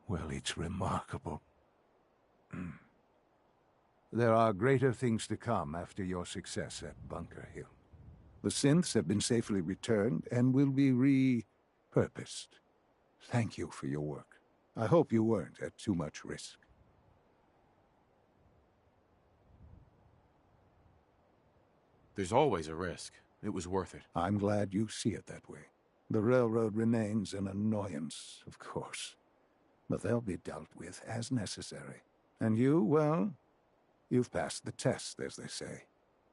Well, it's remarkable. There are greater things to come after your success at Bunker Hill. The synths have been safely returned and will be repurposed. Thank you for your work. I hope you weren't at too much risk. There's always a risk. It was worth it. I'm glad you see it that way. The railroad remains an annoyance, of course. But they'll be dealt with as necessary. And you, well, you've passed the test, as they say.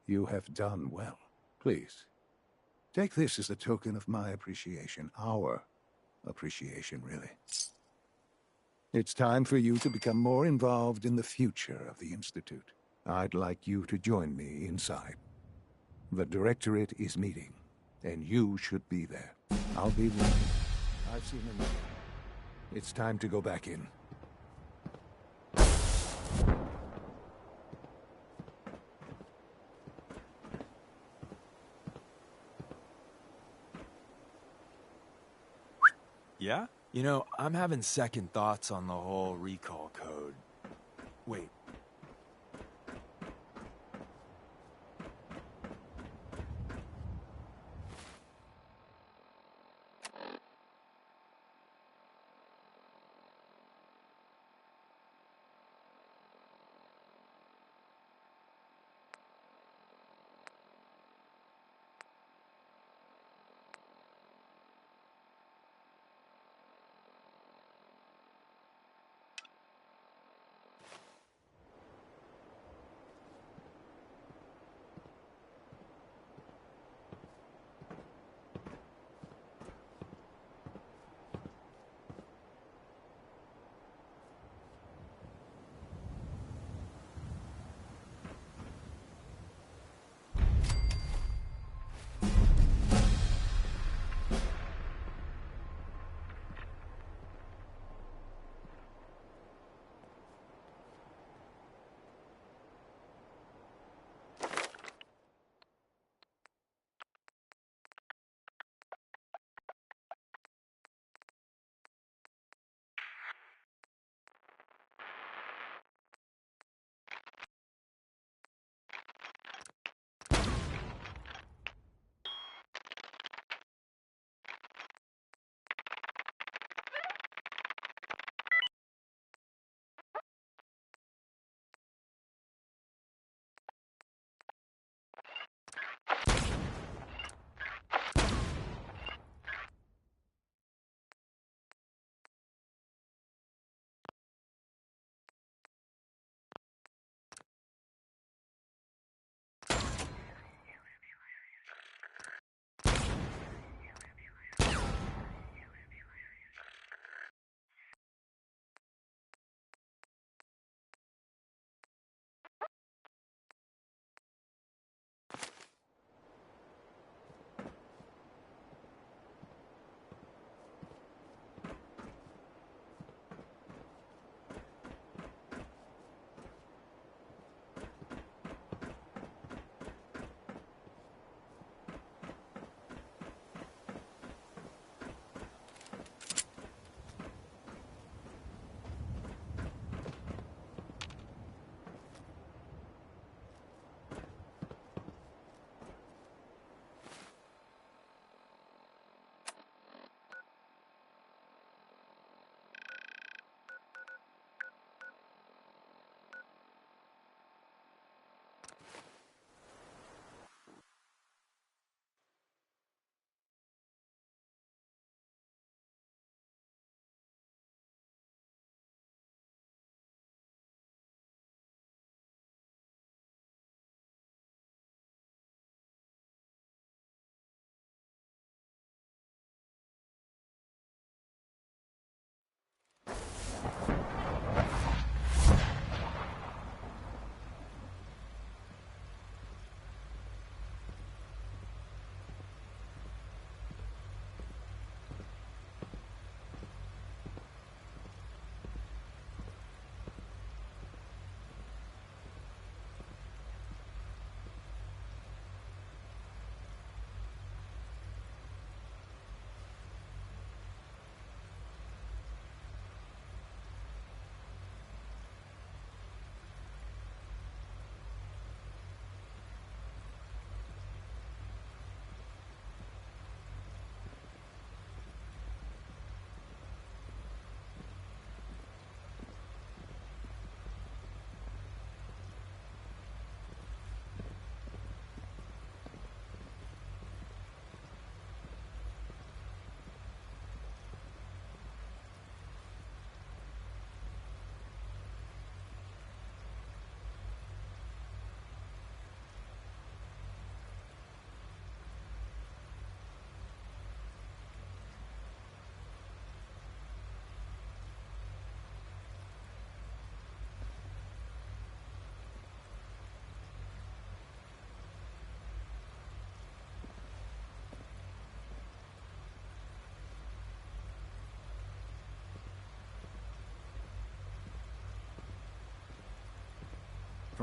You have done well. Please, take this as a token of my appreciation. Our appreciation, really. It's time for you to become more involved in the future of the Institute. I'd like you to join me inside. The Directorate is meeting, and you should be there. I'll be waiting. I've seen enough. It's time to go back in. Yeah? You know, I'm having second thoughts on the whole recall code. Wait.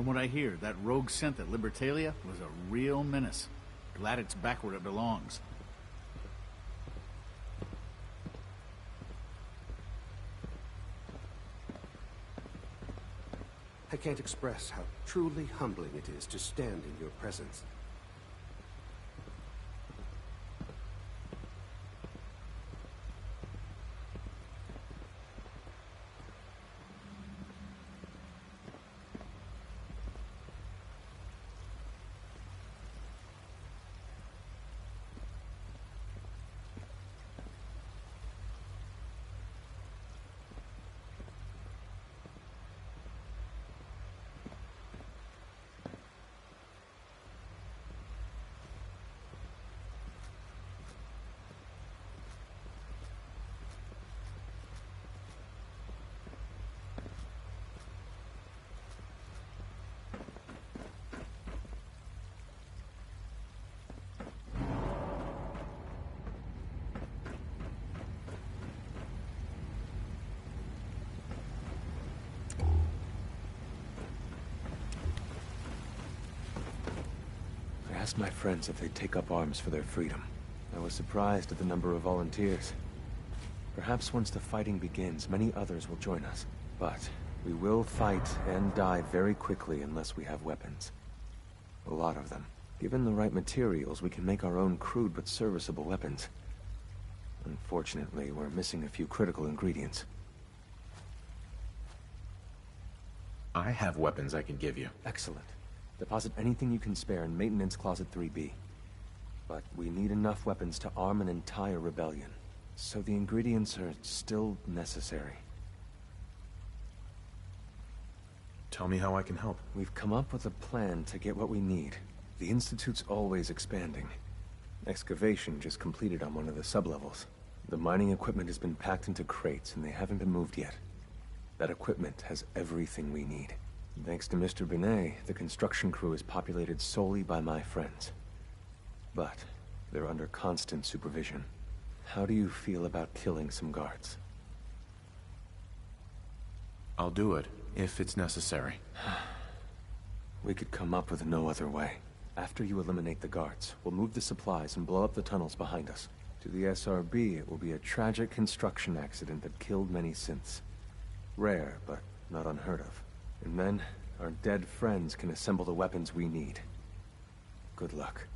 From what I hear, that rogue synth at Libertalia was a real menace. Glad it's back where it belongs. I can't express how truly humbling it is to stand in your presence. I asked my friends if they'd take up arms for their freedom. I was surprised at the number of volunteers. Perhaps once the fighting begins, many others will join us. But we will fight and die very quickly unless we have weapons. A lot of them. Given the right materials, we can make our own crude but serviceable weapons. Unfortunately, we're missing a few critical ingredients. I have weapons I can give you. Excellent. Deposit anything you can spare in Maintenance Closet 3B. But we need enough weapons to arm an entire rebellion. So the ingredients are still necessary. Tell me how I can help. We've come up with a plan to get what we need. The Institute's always expanding. Excavation just completed on one of the sublevels. The mining equipment has been packed into crates and they haven't been moved yet. That equipment has everything we need. Thanks to Mr. Binet, the construction crew is populated solely by my friends. But they're under constant supervision. How do you feel about killing some guards? I'll do it, if it's necessary. We could come up with no other way. After you eliminate the guards, we'll move the supplies and blow up the tunnels behind us. To the SRB, it will be a tragic construction accident that killed many synths. Rare, but not unheard of. And then, our dead friends can assemble the weapons we need. Good luck.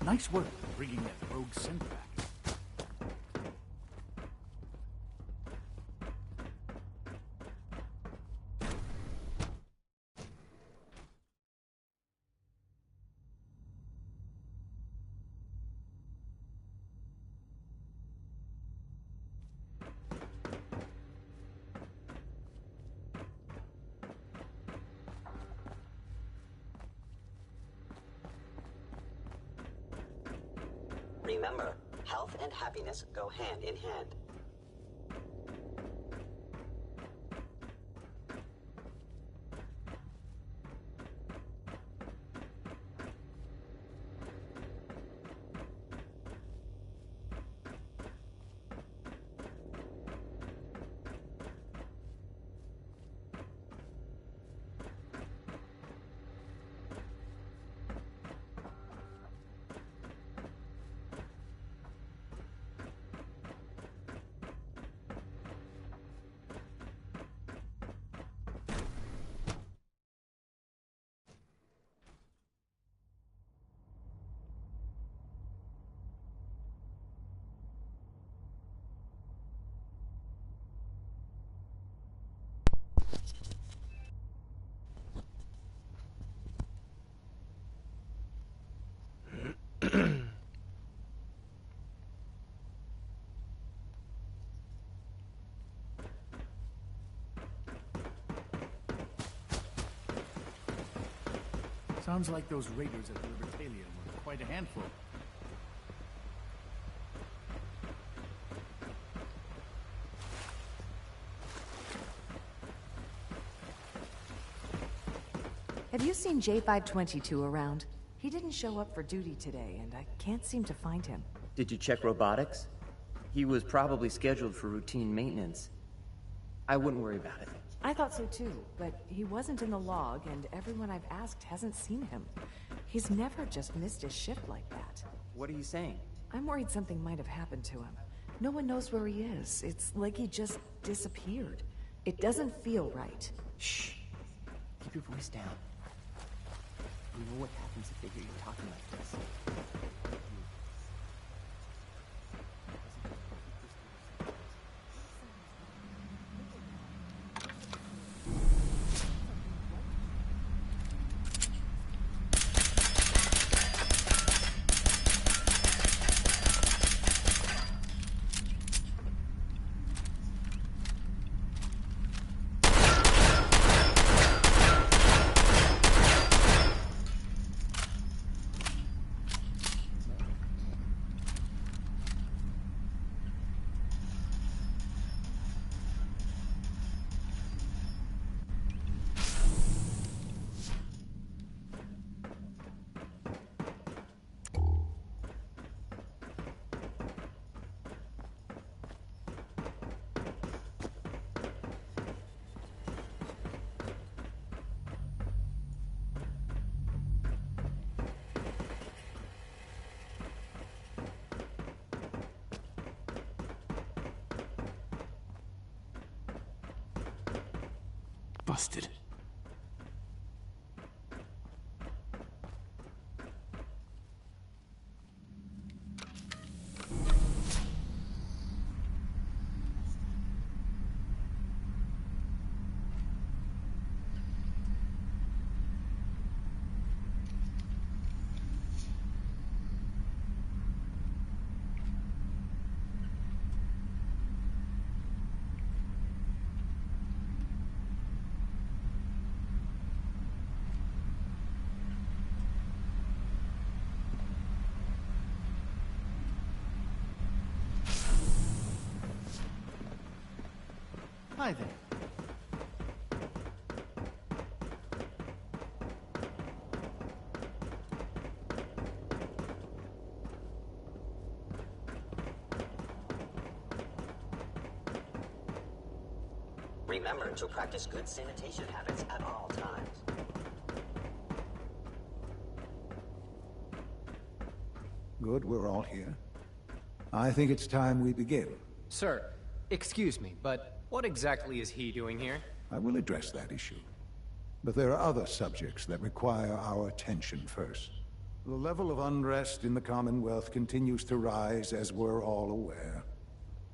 Nice work bringing that rogue synth back. Remember, health and happiness go hand in hand. Sounds like those raiders at Libertalia were quite a handful. Have you seen J522 around? He didn't show up for duty today, and I can't seem to find him. Did you check robotics? He was probably scheduled for routine maintenance. I wouldn't worry about it. I thought so too, but he wasn't in the log, and everyone I've asked hasn't seen him. He's never just missed his shift like that. What are you saying? I'm worried something might have happened to him. No one knows where he is. It's like he just disappeared. It doesn't feel right. Shh. Keep your voice down. You know what happens if they hear you talking like this? Busted. Hi there. Remember to practice good sanitation habits at all times. Good, we're all here. I think it's time we begin. Sir, excuse me, but what exactly is he doing here? I will address that issue. But there are other subjects that require our attention first. The level of unrest in the Commonwealth continues to rise, as we're all aware.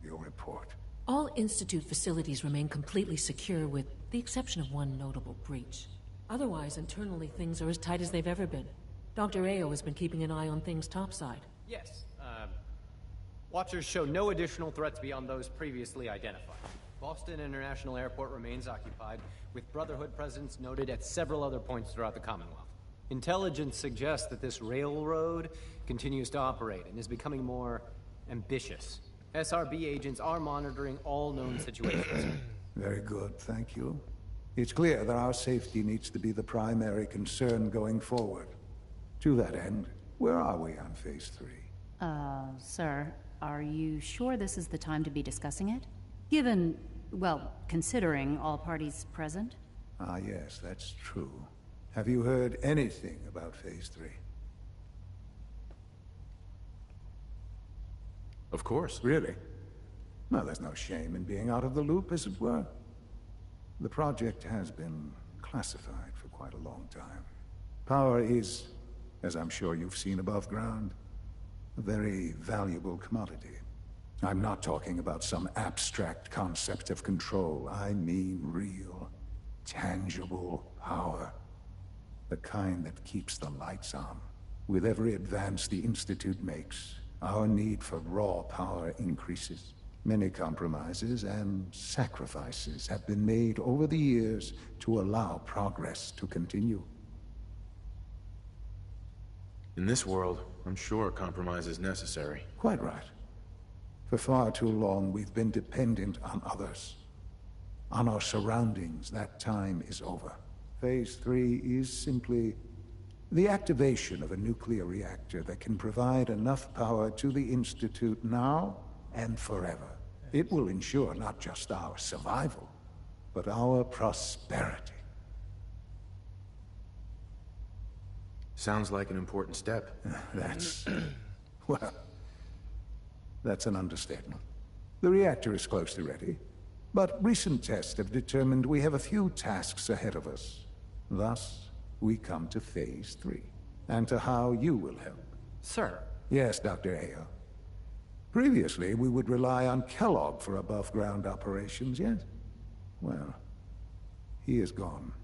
Your report. All Institute facilities remain completely secure with the exception of one notable breach. Otherwise, internally, things are as tight as they've ever been. Dr. Ayo has been keeping an eye on things topside. Yes, Watchers show no additional threats beyond those previously identified. Boston International Airport remains occupied, with Brotherhood presence noted at several other points throughout the Commonwealth. Intelligence suggests that this railroad continues to operate and is becoming more ambitious. SRB agents are monitoring all known situations. Very good, thank you. It's clear that our safety needs to be the primary concern going forward. To that end, where are we on Phase 3? Sir, are you sure this is the time to be discussing it? Given, well, considering all parties present? Ah, yes, that's true. Have you heard anything about Phase 3? Of course. Really? Well, there's no shame in being out of the loop, as it were. The project has been classified for quite a long time. Power is, as I'm sure you've seen above ground, a very valuable commodity. I'm not talking about some abstract concept of control. I mean real, tangible power. The kind that keeps the lights on. With every advance the Institute makes, our need for raw power increases. Many compromises and sacrifices have been made over the years to allow progress to continue. In this world, I'm sure compromise is necessary. Quite right. For far too long, we've been dependent on others. On our surroundings. That time is over. Phase 3 is simply the activation of a nuclear reactor that can provide enough power to the Institute now and forever. It will ensure not just our survival, but our prosperity. Sounds like an important step. Well, that's an understatement. The reactor is close to ready, but recent tests have determined we have a few tasks ahead of us. Thus, we come to Phase 3, and to how you will help. Sir. Yes, Dr. Ayo. Previously, we would rely on Kellogg for above-ground operations, yes? Well, he is gone.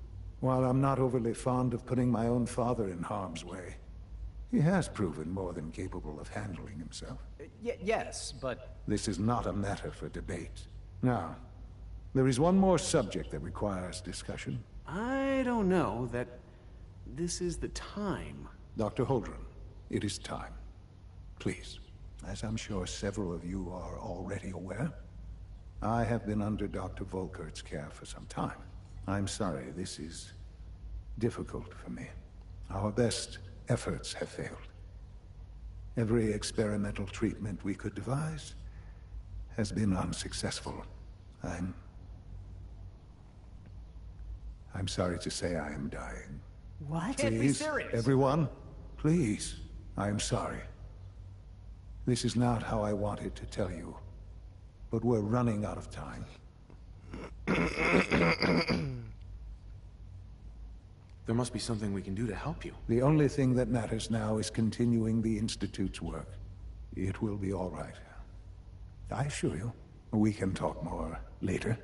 While I'm not overly fond of putting my own father in harm's way, he has proven more than capable of handling himself. Yes, but... This is not a matter for debate. Now, there is one more subject that requires discussion. I don't know that this is the time. Dr. Holdren, it is time. Please. As I'm sure several of you are already aware, I have been under Dr. Volkert's care for some time. I'm sorry, this is difficult for me. Our best efforts have failed. Every experimental treatment we could devise has been unsuccessful. I'm sorry to say I am dying. What? Can't be serious. Everyone, please. I am sorry. This is not how I wanted to tell you, but we're running out of time. There must be something we can do to help you. The only thing that matters now is continuing the Institute's work. It will be all right. I assure you, we can talk more later.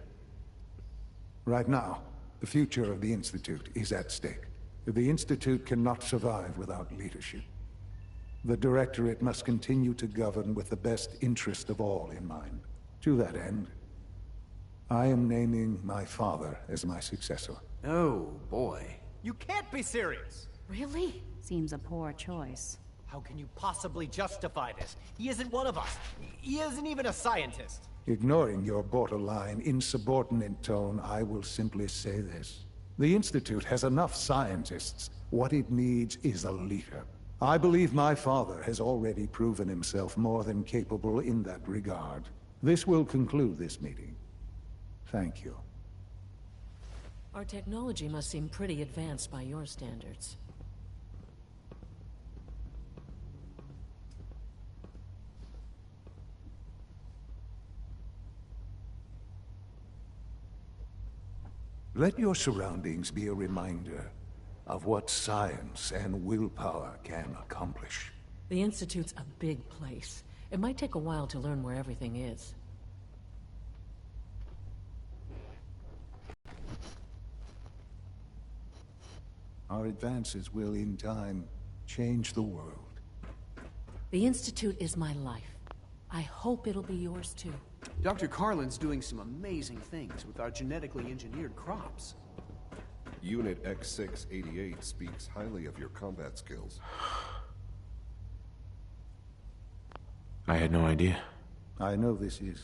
Right now, the future of the Institute is at stake. The Institute cannot survive without leadership. The Directorate must continue to govern with the best interest of all in mind. To that end, I am naming my father as my successor. Oh, boy. You can't be serious! Really? Seems a poor choice. How can you possibly justify this? He isn't one of us. He isn't even a scientist. Ignoring your borderline, insubordinate tone, I will simply say this. The Institute has enough scientists. What it needs is a leader. I believe my father has already proven himself more than capable in that regard. This will conclude this meeting. Thank you. Our technology must seem pretty advanced by your standards. Let your surroundings be a reminder of what science and willpower can accomplish. The Institute's a big place. It might take a while to learn where everything is. Our advances will, in time, change the world. The Institute is my life. I hope it'll be yours too. Dr. Carlin's doing some amazing things with our genetically engineered crops. Unit X688 speaks highly of your combat skills. I had no idea. I know this is...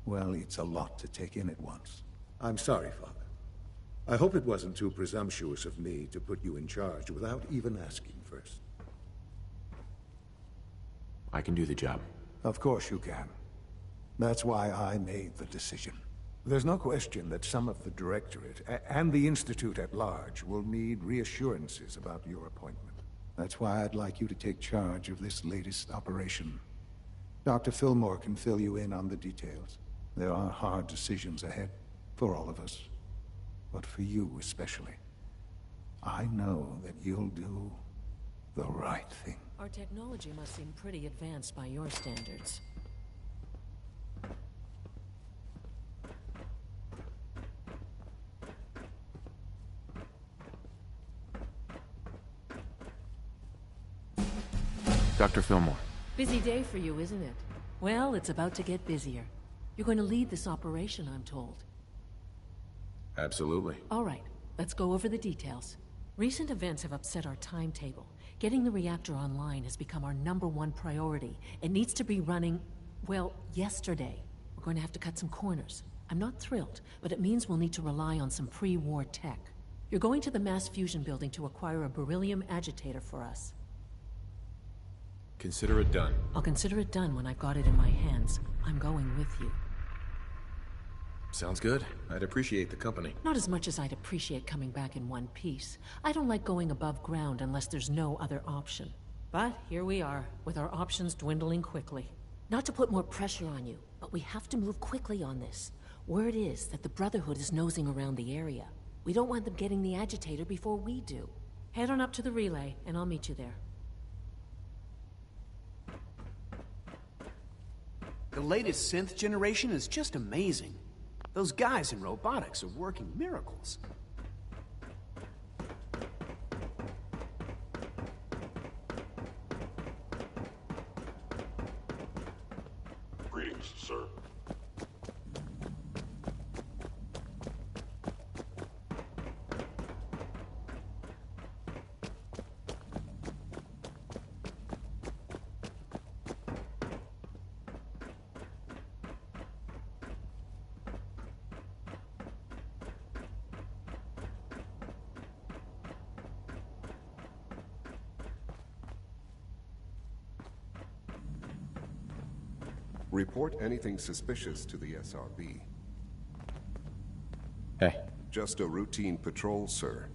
well, it's a lot to take in at once. I'm sorry, Father. I hope it wasn't too presumptuous of me to put you in charge without even asking first. I can do the job. Of course you can. That's why I made the decision. There's no question that some of the Directorate, and the Institute at large, will need reassurances about your appointment. That's why I'd like you to take charge of this latest operation. Dr. Fillmore can fill you in on the details. There are hard decisions ahead, for all of us. But for you especially. I know that you'll do the right thing. Our technology must seem pretty advanced by your standards. Dr. Fillmore. Busy day for you, isn't it? Well, it's about to get busier. You're going to lead this operation, I'm told. Absolutely. All right, let's go over the details. Recent events have upset our timetable. Getting the reactor online has become our #1 priority. It needs to be running, well, yesterday. We're going to have to cut some corners. I'm not thrilled, but it means we'll need to rely on some pre-war tech. You're going to the mass fusion building to acquire a beryllium agitator for us. Consider it done. I'll consider it done when I've got it in my hands. I'm going with you. Sounds good. I'd appreciate the company. Not as much as I'd appreciate coming back in one piece. I don't like going above ground unless there's no other option. But here we are, with our options dwindling quickly. Not to put more pressure on you, but we have to move quickly on this. Word is that the Brotherhood is nosing around the area. We don't want them getting the agitator before we do. Head on up to the relay, and I'll meet you there. The latest synth generation is just amazing. Those guys in robotics are working miracles. Greetings, sir. Report anything suspicious to the SRB. Hey. Just a routine patrol, sir.